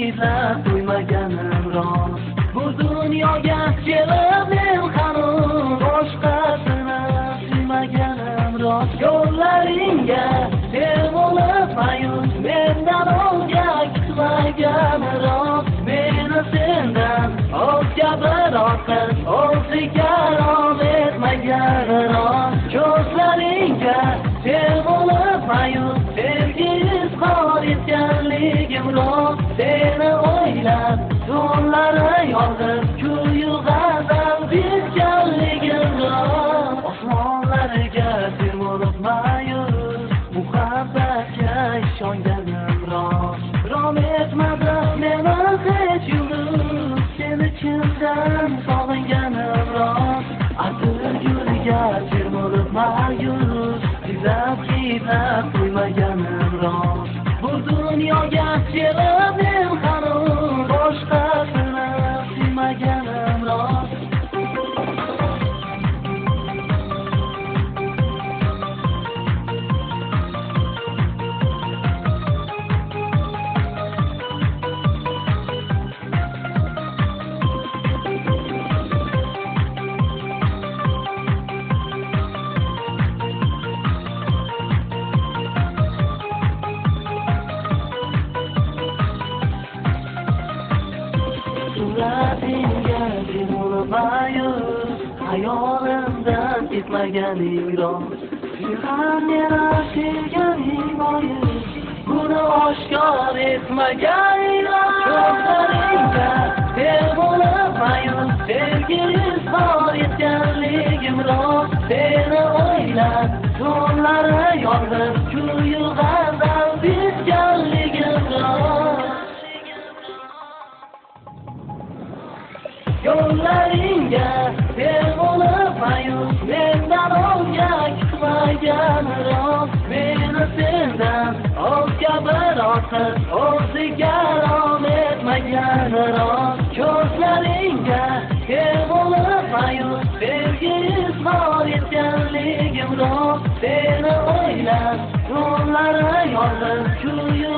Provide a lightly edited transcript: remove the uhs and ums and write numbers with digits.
kiyib qo'ymaganim rost. Bu dunyoga kelib men hanuz boshqasini suymaganim rost. Yo'llaringga sevib mayus mendan o'zga kutmaganim rost. Meni sendan o'zga bir ortiq o'ziga rom etmaganim rost. Ko'zlaringga sevib mayus sevgi izhor etganligim rost. Seni o'ylab tunlari yolg'iz kuyu g'azal bitganligim rost. Osmonlarga termulib mayus muhabbatga ishonganim rost. Rom etmadi meni hech yulduz, seni chindan sog'inganim rost. Atir gulga termulib mayus izlab kiyib qo'ymaganim rost. Bu dunyoga kelib men hanuz boshqasini suymaganim rost. Suratingga termulib mayus hayolimdan ketmaganing rost. Sen meni sevganing bois buni oshkor etmaganing rost. Ko'zlaringga termulib mayus sevgi izhor etganligim rost. Seni o'ylab tunlari yolg'iz kuyu g'azal bitganligim rost. Yo'llaringga termulib mayus mendan o'zga kutmaganim rost. Meni sendan o'zga bir ortiq o'ziga rom etmaganim rost. Ko'zlaringga termulib mayus sevgi izhor etganligim rost. Seni o'ylab tunlari yolg'iz kuyu